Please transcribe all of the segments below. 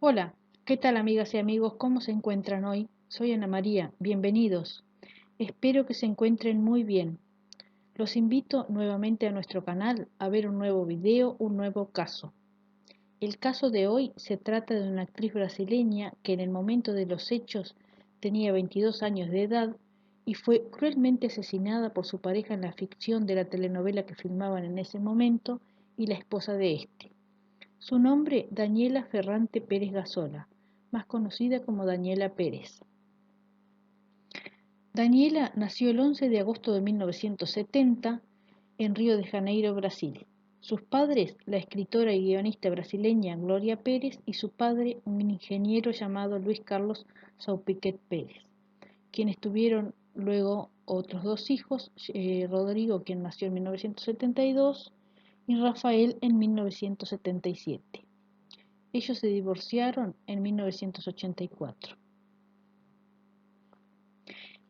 Hola, ¿qué tal amigas y amigos? ¿Cómo se encuentran hoy? Soy Ana María, bienvenidos. Espero que se encuentren muy bien. Los invito nuevamente a nuestro canal a ver un nuevo video, un nuevo caso. El caso de hoy se trata de una actriz brasileña que en el momento de los hechos tenía 22 años de edad y fue cruelmente asesinada por su pareja en la ficción de la telenovela que filmaban en ese momento y la esposa de este. Su nombre, Daniela Ferrante Pérez Gasola, más conocida como Daniela Pérez. Daniela nació el 11 de agosto de 1970 en Río de Janeiro, Brasil. Sus padres, la escritora y guionista brasileña Gloria Pérez, y su padre, un ingeniero llamado Luis Carlos Saupiquet Pérez, quienes tuvieron luego otros dos hijos, Rodrigo, quien nació en 1972, y Rafael en 1977. Ellos se divorciaron en 1984.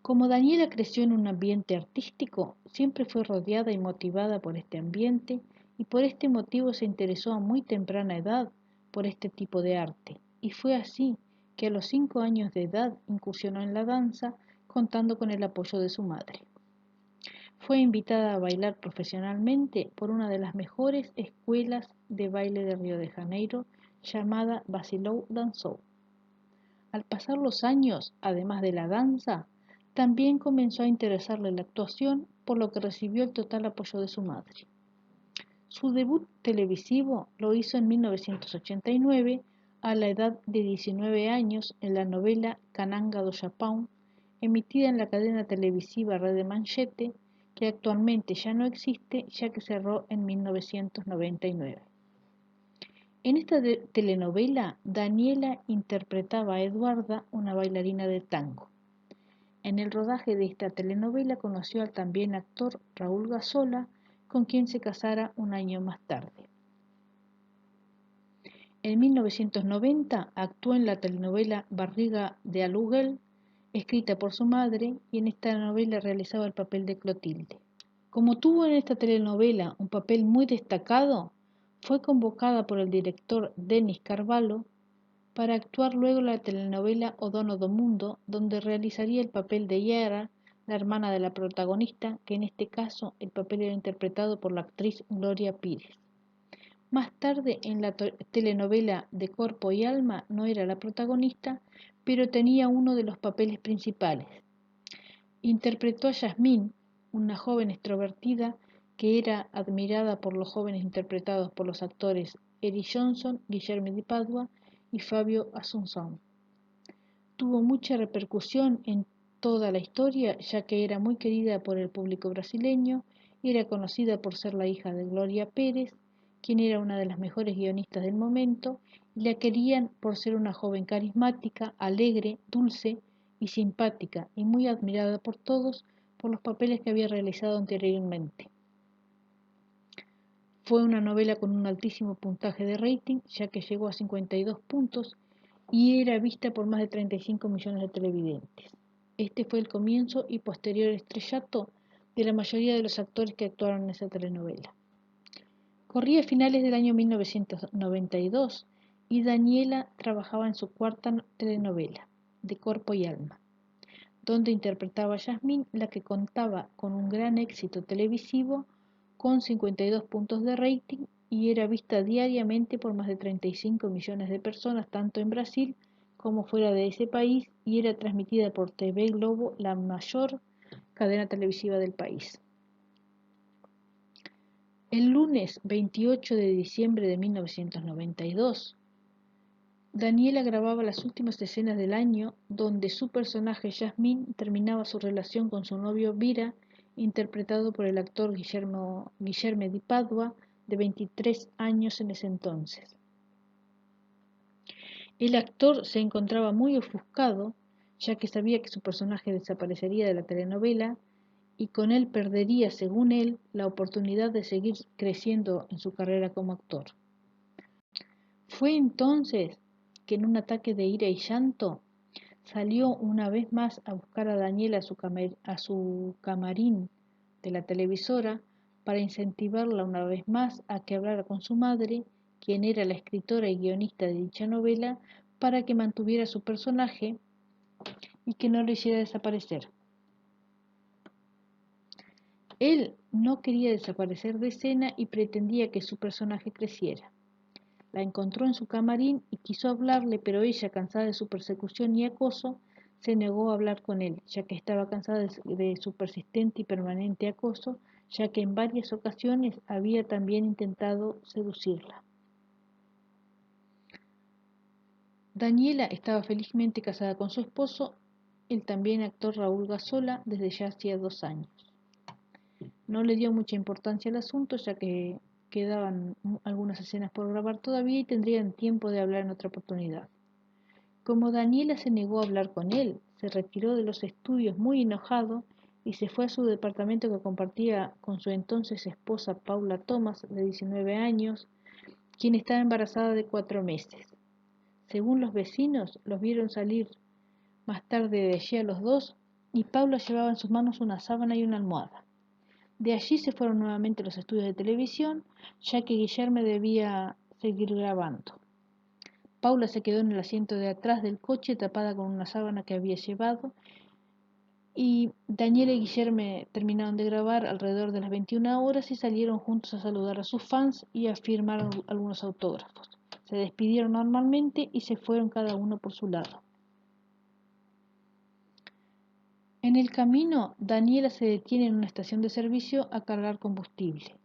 Como Daniela creció en un ambiente artístico, siempre fue rodeada y motivada por este ambiente y por este motivo se interesó a muy temprana edad por este tipo de arte. Y fue así que a los 5 años de edad incursionó en la danza contando con el apoyo de su madre. Fue invitada a bailar profesionalmente por una de las mejores escuelas de baile de Río de Janeiro, llamada Basilou Dançou. Al pasar los años, además de la danza, también comenzó a interesarle la actuación, por lo que recibió el total apoyo de su madre. Su debut televisivo lo hizo en 1989, a la edad de 19 años, en la novela Cananga do Japão, emitida en la cadena televisiva Rede Manchete, que actualmente ya no existe, ya que cerró en 1999. En esta telenovela, Daniela interpretaba a Eduarda, una bailarina de tango. En el rodaje de esta telenovela conoció al también actor Raúl Gasola, con quien se casara un año más tarde. En 1990 actuó en la telenovela Barriga de Aluguel, escrita por su madre, y en esta novela realizaba el papel de Clotilde. Como tuvo en esta telenovela un papel muy destacado, fue convocada por el director Denis Carvalho para actuar luego en la telenovela O Dono do Mundo, donde realizaría el papel de Yara, la hermana de la protagonista, que en este caso el papel era interpretado por la actriz Gloria Pires. Más tarde, en la telenovela De Corpo y Alma, no era la protagonista, pero tenía uno de los papeles principales. Interpretó a Yasmín, una joven extrovertida que era admirada por los jóvenes interpretados por los actores Eric Johnson, Guillermo di Padua y Fabio Assunção. Tuvo mucha repercusión en toda la historia, ya que era muy querida por el público brasileño y era conocida por ser la hija de Gloria Pérez, quien era una de las mejores guionistas del momento, y la querían por ser una joven carismática, alegre, dulce y simpática, y muy admirada por todos por los papeles que había realizado anteriormente. Fue una novela con un altísimo puntaje de rating, ya que llegó a 52 puntos y era vista por más de 35 millones de televidentes. Este fue el comienzo y posterior estrellato de la mayoría de los actores que actuaron en esa telenovela. Corría a finales del año 1992 y Daniela trabajaba en su cuarta telenovela, De Corpo y Alma, donde interpretaba a Yasmín, la que contaba con un gran éxito televisivo con 52 puntos de rating y era vista diariamente por más de 35 millones de personas, tanto en Brasil como fuera de ese país, y era transmitida por TV Globo, la mayor cadena televisiva del país. El lunes 28 de diciembre de 1992, Daniela grababa las últimas escenas del año, donde su personaje Yasmín terminaba su relación con su novio Vira, interpretado por el actor Guillermo di Padua, de 23 años en ese entonces. El actor se encontraba muy ofuscado, ya que sabía que su personaje desaparecería de la telenovela y con él perdería, según él, la oportunidad de seguir creciendo en su carrera como actor. Fue entonces que en un ataque de ira y llanto salió una vez más a buscar a Daniela a su camarín de la televisora para incentivarla una vez más a que hablara con su madre, quien era la escritora y guionista de dicha novela, para que mantuviera su personaje y que no lo hiciera desaparecer. Él no quería desaparecer de escena y pretendía que su personaje creciera. La encontró en su camarín y quiso hablarle, pero ella, cansada de su persecución y acoso, se negó a hablar con él, ya que estaba cansada de su persistente y permanente acoso, ya que en varias ocasiones había también intentado seducirla. Daniela estaba felizmente casada con su esposo, el también actor Raúl Gazola, desde ya hacía 2 años. No le dio mucha importancia al asunto, ya que quedaban algunas escenas por grabar todavía y tendrían tiempo de hablar en otra oportunidad. Como Daniela se negó a hablar con él, se retiró de los estudios muy enojado y se fue a su departamento que compartía con su entonces esposa Paula Thomas, de 19 años, quien estaba embarazada de 4 meses. Según los vecinos, los vieron salir más tarde de allí a los dos y Paula llevaba en sus manos una sábana y una almohada. De allí se fueron nuevamente a los estudios de televisión, ya que Guillermo debía seguir grabando. Paula se quedó en el asiento de atrás del coche tapada con una sábana que había llevado y Daniela y Guillermo terminaron de grabar alrededor de las 21 horas y salieron juntos a saludar a sus fans y a firmar algunos autógrafos. Se despidieron normalmente y se fueron cada uno por su lado. En el camino, Daniela se detiene en una estación de servicio a cargar combustible.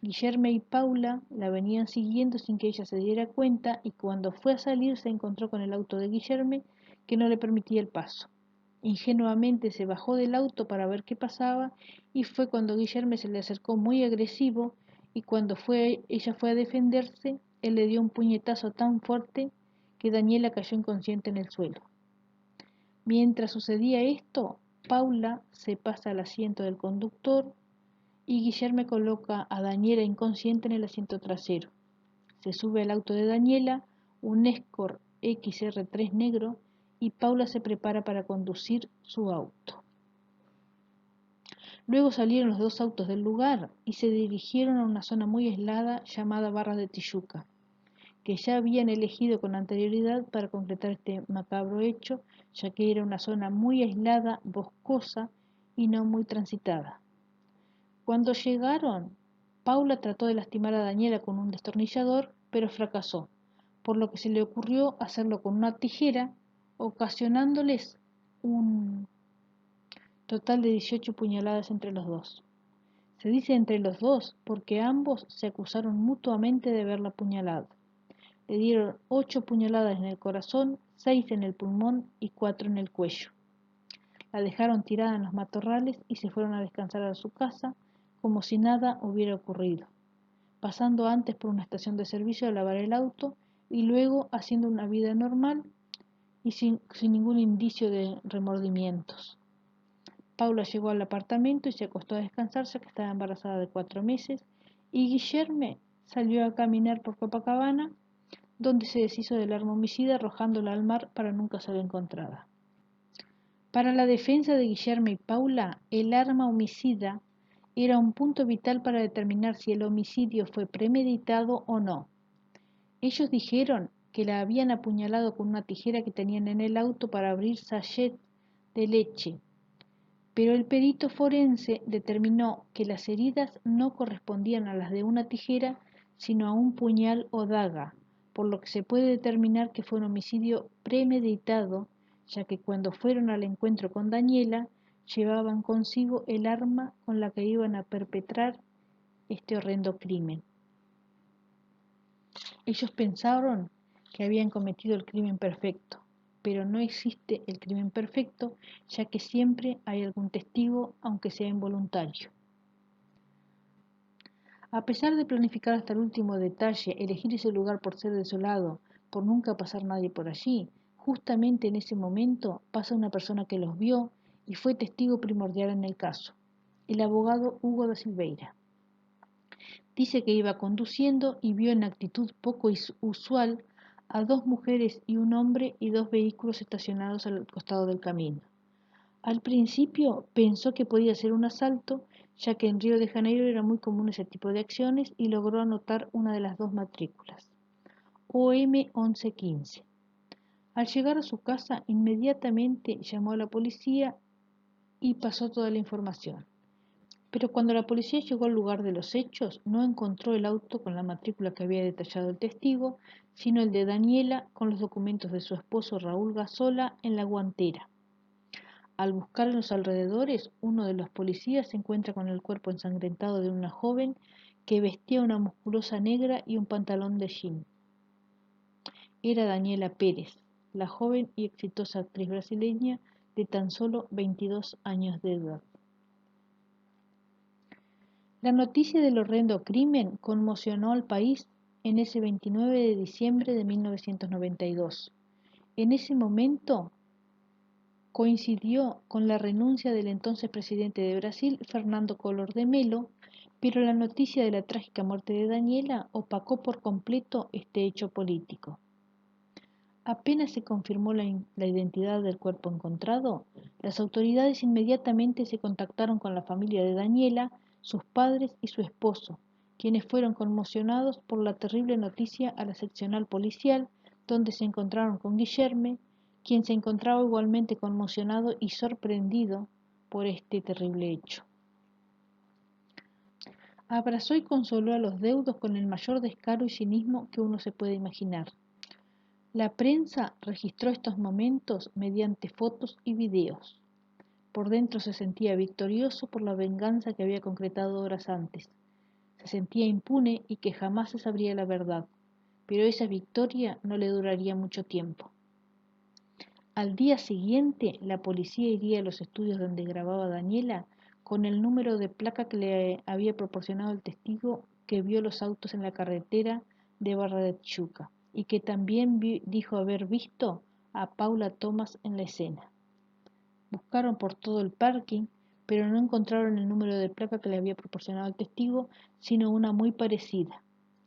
Guillermo y Paula la venían siguiendo sin que ella se diera cuenta y cuando fue a salir se encontró con el auto de Guillermo que no le permitía el paso. Ingenuamente se bajó del auto para ver qué pasaba y fue cuando Guillermo se le acercó muy agresivo y cuando ella fue a defenderse, él le dio un puñetazo tan fuerte que Daniela cayó inconsciente en el suelo. Mientras sucedía esto, Paula se pasa al asiento del conductor y Guillermo coloca a Daniela inconsciente en el asiento trasero. Se sube al auto de Daniela, un Escort XR3 negro, y Paula se prepara para conducir su auto. Luego salieron los 2 autos del lugar y se dirigieron a una zona muy aislada llamada Barra de Tijuca, que ya habían elegido con anterioridad para concretar este macabro hecho, ya que era una zona muy aislada, boscosa y no muy transitada. Cuando llegaron, Paula trató de lastimar a Daniela con un destornillador, pero fracasó, por lo que se le ocurrió hacerlo con una tijera, ocasionándoles un total de 18 puñaladas entre los dos. Se dice entre los dos porque ambos se acusaron mutuamente de haberla apuñalado. Le dieron 8 puñaladas en el corazón, 6 en el pulmón y 4 en el cuello. La dejaron tirada en los matorrales y se fueron a descansar a su casa como si nada hubiera ocurrido, pasando antes por una estación de servicio a lavar el auto y luego haciendo una vida normal y sin ningún indicio de remordimientos. Paula llegó al apartamento y se acostó a descansar ya que estaba embarazada de 4 meses y Guillermo salió a caminar por Copacabana, donde se deshizo del arma homicida arrojándola al mar para nunca ser encontrada. Para la defensa de Guillermo y Paula, el arma homicida era un punto vital para determinar si el homicidio fue premeditado o no. Ellos dijeron que la habían apuñalado con una tijera que tenían en el auto para abrir sachet de leche, pero el perito forense determinó que las heridas no correspondían a las de una tijera, sino a un puñal o daga, por lo que se puede determinar que fue un homicidio premeditado, ya que cuando fueron al encuentro con Daniela, llevaban consigo el arma con la que iban a perpetrar este horrendo crimen. Ellos pensaron que habían cometido el crimen perfecto, pero no existe el crimen perfecto, ya que siempre hay algún testigo, aunque sea involuntario. A pesar de planificar hasta el último detalle, elegir ese lugar por ser desolado, por nunca pasar nadie por allí, justamente en ese momento pasa una persona que los vio y fue testigo primordial en el caso, el abogado Hugo da Silveira. Dice que iba conduciendo y vio en actitud poco usual a 2 mujeres y un hombre y 2 vehículos estacionados al costado del camino. Al principio pensó que podía ser un asalto, ya que en Río de Janeiro era muy común ese tipo de acciones y logró anotar una de las 2 matrículas, OM 1115. Al llegar a su casa, inmediatamente llamó a la policía y pasó toda la información. Pero cuando la policía llegó al lugar de los hechos, no encontró el auto con la matrícula que había detallado el testigo, sino el de Daniela con los documentos de su esposo Raúl Gazola en la guantera. Al buscar en los alrededores, uno de los policías se encuentra con el cuerpo ensangrentado de una joven que vestía una musculosa negra y un pantalón de jean. Era Daniela Pérez, la joven y exitosa actriz brasileña de tan solo 22 años de edad. La noticia del horrendo crimen conmocionó al país en ese 29 de diciembre de 1992. En ese momento coincidió con la renuncia del entonces presidente de Brasil, Fernando Collor de Mello, pero la noticia de la trágica muerte de Daniela opacó por completo este hecho político. Apenas se confirmó la identidad del cuerpo encontrado, las autoridades inmediatamente se contactaron con la familia de Daniela, sus padres y su esposo, quienes fueron conmocionados por la terrible noticia a la seccional policial, donde se encontraron con Guillerme, quien se encontraba igualmente conmocionado y sorprendido por este terrible hecho. Abrazó y consoló a los deudos con el mayor descaro y cinismo que uno se puede imaginar. La prensa registró estos momentos mediante fotos y videos. Por dentro se sentía victorioso por la venganza que había concretado horas antes. Se sentía impune y que jamás se sabría la verdad, pero esa victoria no le duraría mucho tiempo. Al día siguiente, la policía iría a los estudios donde grababa Daniela con el número de placa que le había proporcionado el testigo que vio los autos en la carretera de Barra de Tijuca y que también dijo haber visto a Paula Thomas en la escena. Buscaron por todo el parking, pero no encontraron el número de placa que le había proporcionado el testigo, sino una muy parecida.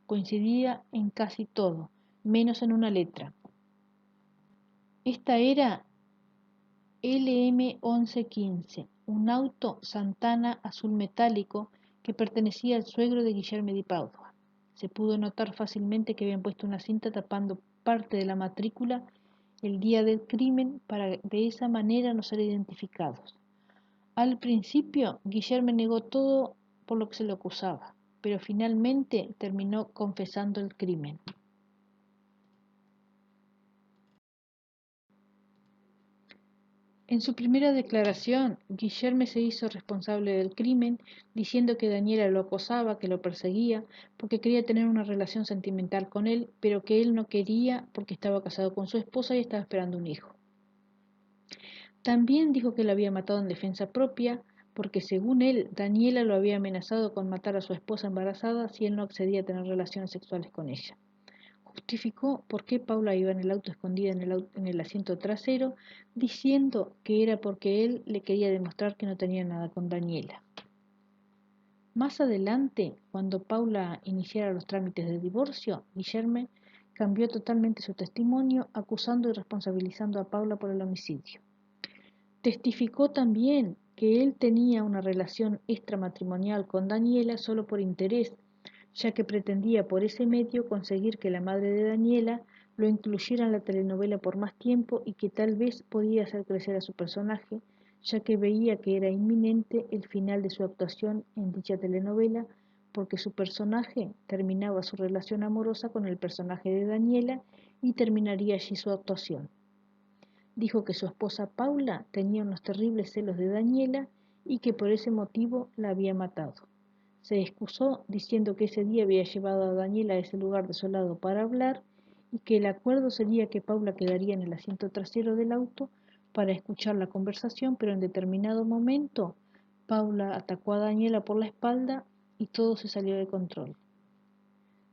Coincidía en casi todo, menos en una letra. Esta era LM1115, un auto Santana azul metálico que pertenecía al suegro de Guillermo de Padua. Se pudo notar fácilmente que habían puesto una cinta tapando parte de la matrícula el día del crimen para de esa manera no ser identificados. Al principio, Guillermo negó todo por lo que se le acusaba, pero finalmente terminó confesando el crimen. En su primera declaración, Guillermo se hizo responsable del crimen, diciendo que Daniela lo acosaba, que lo perseguía, porque quería tener una relación sentimental con él, pero que él no quería porque estaba casado con su esposa y estaba esperando un hijo. También dijo que la había matado en defensa propia, porque según él, Daniela lo había amenazado con matar a su esposa embarazada si él no accedía a tener relaciones sexuales con ella. Justificó por qué Paula iba en el auto escondida en el asiento trasero, diciendo que era porque él le quería demostrar que no tenía nada con Daniela. Más adelante, cuando Paula iniciara los trámites de divorcio, Guillermo cambió totalmente su testimonio, acusando y responsabilizando a Paula por el homicidio. Testificó también que él tenía una relación extramatrimonial con Daniela solo por interés, ya que pretendía por ese medio conseguir que la madre de Daniela lo incluyera en la telenovela por más tiempo y que tal vez podía hacer crecer a su personaje, ya que veía que era inminente el final de su actuación en dicha telenovela, porque su personaje terminaba su relación amorosa con el personaje de Daniela y terminaría allí su actuación. Dijo que su esposa Paula tenía unos terribles celos de Daniela y que por ese motivo la había matado. Se excusó diciendo que ese día había llevado a Daniela a ese lugar desolado para hablar y que el acuerdo sería que Paula quedaría en el asiento trasero del auto para escuchar la conversación, pero en determinado momento Paula atacó a Daniela por la espalda y todo se salió de control.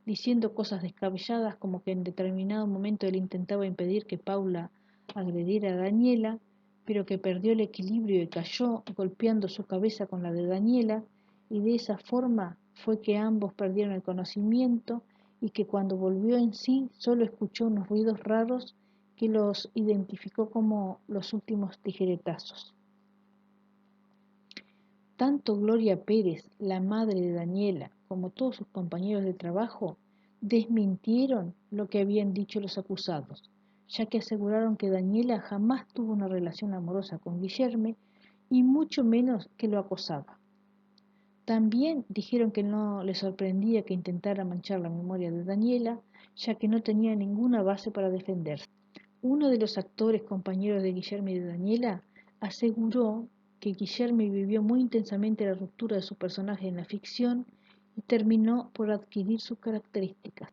Diciendo cosas descabelladas como que en determinado momento él intentaba impedir que Paula agrediera a Daniela, pero que perdió el equilibrio y cayó golpeando su cabeza con la de Daniela, y de esa forma fue que ambos perdieron el conocimiento y que cuando volvió en sí solo escuchó unos ruidos raros que los identificó como los últimos tijeretazos. Tanto Gloria Pérez, la madre de Daniela, como todos sus compañeros de trabajo desmintieron lo que habían dicho los acusados, ya que aseguraron que Daniela jamás tuvo una relación amorosa con Guillermo y mucho menos que lo acosaba. También dijeron que no les sorprendía que intentara manchar la memoria de Daniela, ya que no tenía ninguna base para defenderse. Uno de los actores compañeros de Guillermo y de Daniela aseguró que Guillermo vivió muy intensamente la ruptura de su personaje en la ficción y terminó por adquirir sus características.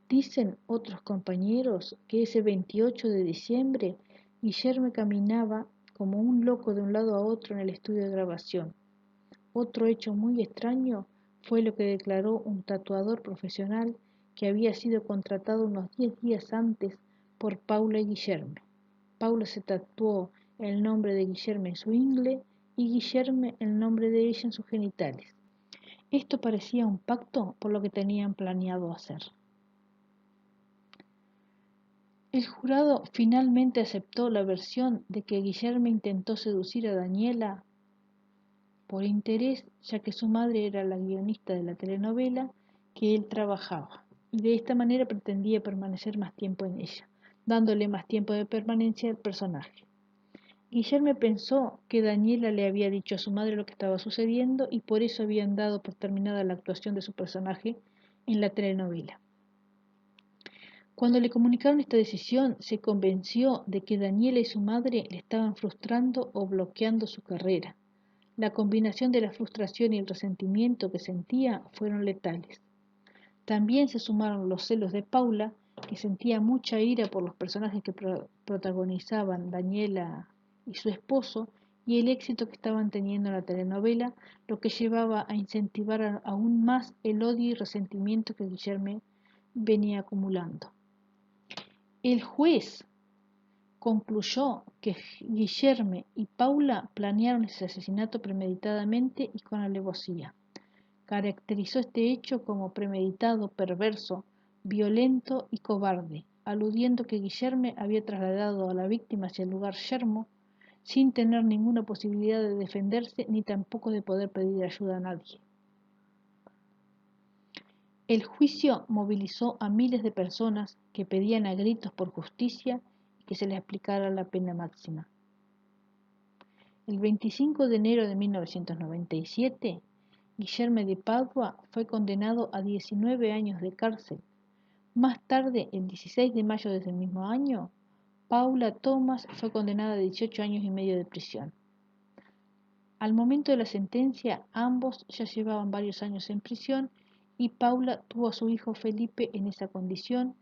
Dicen otros compañeros que ese 28 de diciembre Guillermo caminaba como un loco de un lado a otro en el estudio de grabación. Otro hecho muy extraño fue lo que declaró un tatuador profesional que había sido contratado unos 10 días antes por Paula y Guillermo. Paula se tatuó el nombre de Guillermo en su ingle y Guillermo el nombre de ella en sus genitales. Esto parecía un pacto por lo que tenían planeado hacer. El jurado finalmente aceptó la versión de que Guillermo intentó seducir a Daniela por interés, ya que su madre era la guionista de la telenovela que él trabajaba, y de esta manera pretendía permanecer más tiempo en ella, dándole más tiempo de permanencia al personaje. Guillermo pensó que Daniela le había dicho a su madre lo que estaba sucediendo y por eso habían dado por terminada la actuación de su personaje en la telenovela. Cuando le comunicaron esta decisión, se convenció de que Daniela y su madre le estaban frustrando o bloqueando su carrera. La combinación de la frustración y el resentimiento que sentía fueron letales. También se sumaron los celos de Paula, que sentía mucha ira por los personajes que protagonizaban Daniela y su esposo, y el éxito que estaban teniendo en la telenovela, lo que llevaba a incentivar aún más el odio y resentimiento que Guillermo venía acumulando. El juez concluyó que Guillermo y Paula planearon ese asesinato premeditadamente y con alevosía. Caracterizó este hecho como premeditado, perverso, violento y cobarde, aludiendo que Guillermo había trasladado a la víctima hacia el lugar yermo sin tener ninguna posibilidad de defenderse ni tampoco de poder pedir ayuda a nadie. El juicio movilizó a miles de personas que pedían a gritos por justicia y que se les aplicara la pena máxima. El 25 de enero de 1997, Guillermo de Padua fue condenado a 19 años de cárcel. Más tarde, el 16 de mayo de ese mismo año, Paula Thomas fue condenada a 18 años y medio de prisión. Al momento de la sentencia, ambos ya llevaban varios años en prisión y Paula tuvo a su hijo Felipe en esa condición,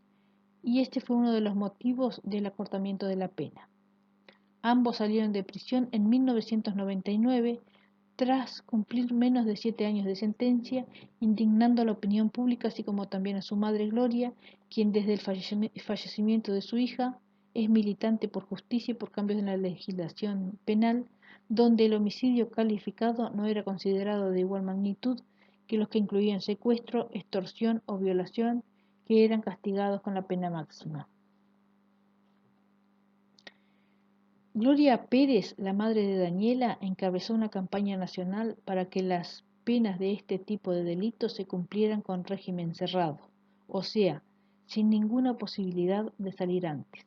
y este fue uno de los motivos del acortamiento de la pena. Ambos salieron de prisión en 1999 tras cumplir menos de 7 años de sentencia, indignando a la opinión pública, así como también a su madre Gloria, quien desde el fallecimiento de su hija es militante por justicia y por cambios en la legislación penal, donde el homicidio calificado no era considerado de igual magnitud que los que incluían secuestro, extorsión o violación, que eran castigados con la pena máxima. Gloria Pérez, la madre de Daniela, encabezó una campaña nacional para que las penas de este tipo de delitos se cumplieran con régimen cerrado, o sea, sin ninguna posibilidad de salir antes.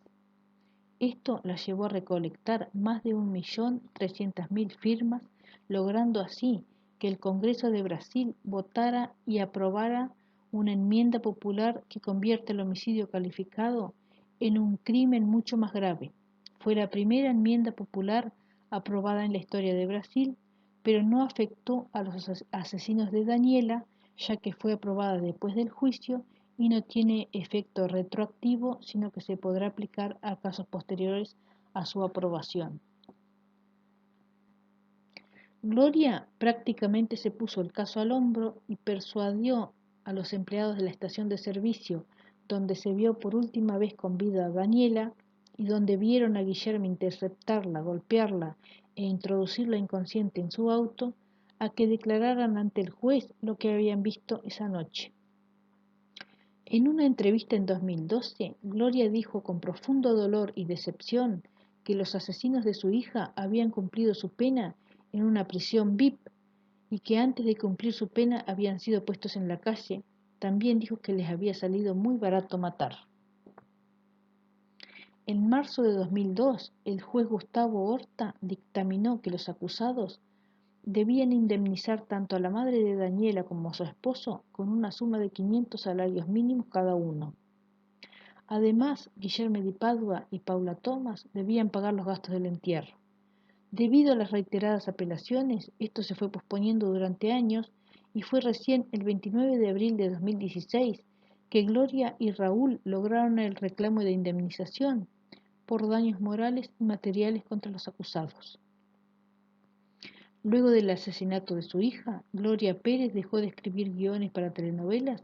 Esto la llevó a recolectar más de 1.300.000 firmas, logrando así que el Congreso de Brasil votara y aprobara una enmienda popular que convierte el homicidio calificado en un crimen mucho más grave. Fue la primera enmienda popular aprobada en la historia de Brasil, pero no afectó a los asesinos de Daniela, ya que fue aprobada después del juicio y no tiene efecto retroactivo, sino que se podrá aplicar a casos posteriores a su aprobación. Gloria prácticamente se puso el caso al hombro y persuadió a los empleados de la estación de servicio, donde se vio por última vez con vida a Daniela y donde vieron a Guillermo interceptarla, golpearla e introducirla inconsciente en su auto, a que declararan ante el juez lo que habían visto esa noche. En una entrevista en 2012, Gloria dijo con profundo dolor y decepción que los asesinos de su hija habían cumplido su pena en una prisión VIP y que antes de cumplir su pena habían sido puestos en la calle. También dijo que les había salido muy barato matar. En marzo de 2002, el juez Gustavo Horta dictaminó que los acusados debían indemnizar tanto a la madre de Daniela como a su esposo con una suma de 500 salarios mínimos cada uno. Además, Guillermo di Padua y Paula Thomas debían pagar los gastos del entierro. Debido a las reiteradas apelaciones, esto se fue posponiendo durante años y fue recién el 29 de abril de 2016 que Gloria y Raúl lograron el reclamo de indemnización por daños morales y materiales contra los acusados. Luego del asesinato de su hija, Gloria Pérez dejó de escribir guiones para telenovelas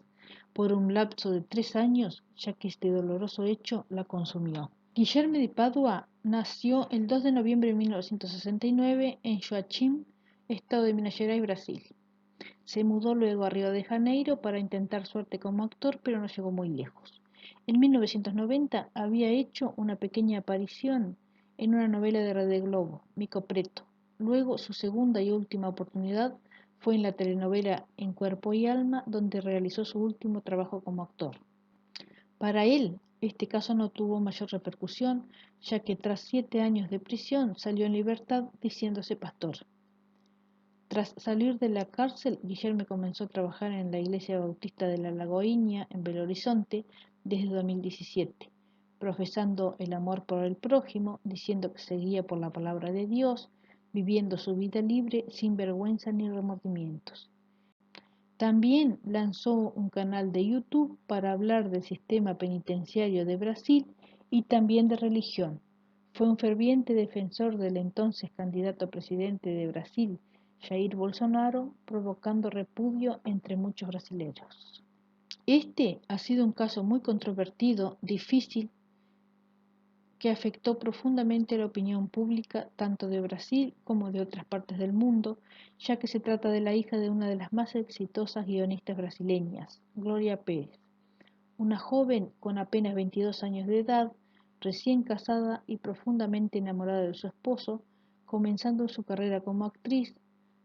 por un lapso de 3 años, ya que este doloroso hecho la consumió. Guilherme de Padua nació el 2 de noviembre de 1969 en Joachim, estado de Minas Gerais, Brasil. Se mudó luego a Río de Janeiro para intentar suerte como actor, pero no llegó muy lejos. En 1990 había hecho una pequeña aparición en una novela de Rede Globo, Mico Preto. Luego, su segunda y última oportunidad fue en la telenovela En Cuerpo y Alma, donde realizó su último trabajo como actor. Para él, este caso no tuvo mayor repercusión, ya que tras 7 años de prisión salió en libertad diciéndose pastor. Tras salir de la cárcel, Guillermo comenzó a trabajar en la Iglesia Bautista de la Lagoinha, en Belo Horizonte, desde 2017, profesando el amor por el prójimo, diciendo que seguía por la palabra de Dios, viviendo su vida libre, sin vergüenza ni remordimientos. También lanzó un canal de YouTube para hablar del sistema penitenciario de Brasil y también de religión. Fue un ferviente defensor del entonces candidato a presidente de Brasil, Jair Bolsonaro, provocando repudio entre muchos brasileños. Este ha sido un caso muy controvertido, difícil, que afectó profundamente a la opinión pública tanto de Brasil como de otras partes del mundo, ya que se trata de la hija de una de las más exitosas guionistas brasileñas, Gloria Pérez, una joven con apenas 22 años de edad, recién casada y profundamente enamorada de su esposo, comenzando su carrera como actriz,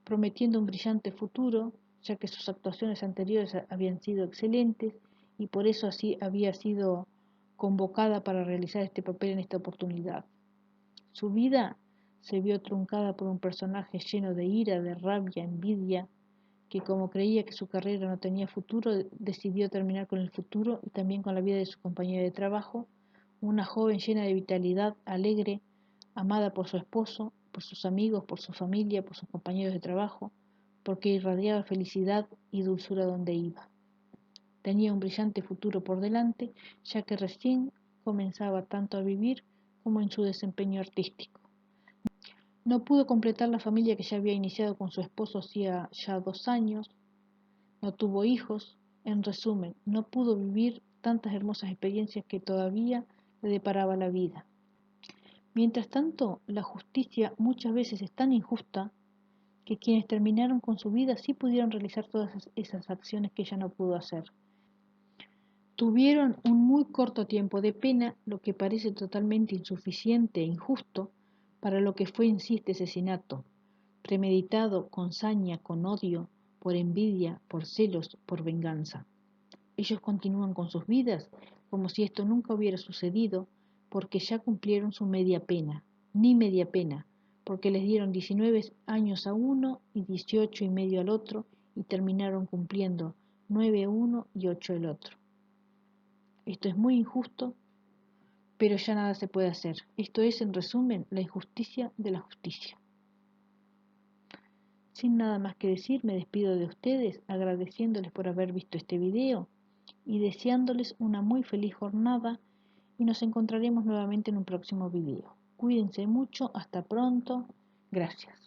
prometiendo un brillante futuro, ya que sus actuaciones anteriores habían sido excelentes y por eso así había sido convocada para realizar este papel en esta oportunidad. Su vida se vio truncada por un personaje lleno de ira, de rabia, envidia, que como creía que su carrera no tenía futuro, decidió terminar con el futuro y también con la vida de su compañera de trabajo, una joven llena de vitalidad, alegre, amada por su esposo, por sus amigos, por su familia, por sus compañeros de trabajo, porque irradiaba felicidad y dulzura donde iba. Tenía un brillante futuro por delante, ya que recién comenzaba tanto a vivir como en su desempeño artístico. No pudo completar la familia que ya había iniciado con su esposo hacía ya 2 años, no tuvo hijos, en resumen, no pudo vivir tantas hermosas experiencias que todavía le deparaba la vida. Mientras tanto, la justicia muchas veces es tan injusta que quienes terminaron con su vida sí pudieron realizar todas esas acciones que ella no pudo hacer. Tuvieron un muy corto tiempo de pena, lo que parece totalmente insuficiente e injusto para lo que fue en sí este asesinato, premeditado, con saña, con odio, por envidia, por celos, por venganza. Ellos continúan con sus vidas como si esto nunca hubiera sucedido, porque ya cumplieron su media pena, ni media pena, porque les dieron 19 años a uno y 18 y medio al otro, y terminaron cumpliendo 9 uno y 8 el otro. Esto es muy injusto, pero ya nada se puede hacer. Esto es, en resumen, la injusticia de la justicia. Sin nada más que decir, me despido de ustedes agradeciéndoles por haber visto este video y deseándoles una muy feliz jornada y nos encontraremos nuevamente en un próximo video. Cuídense mucho, hasta pronto, gracias.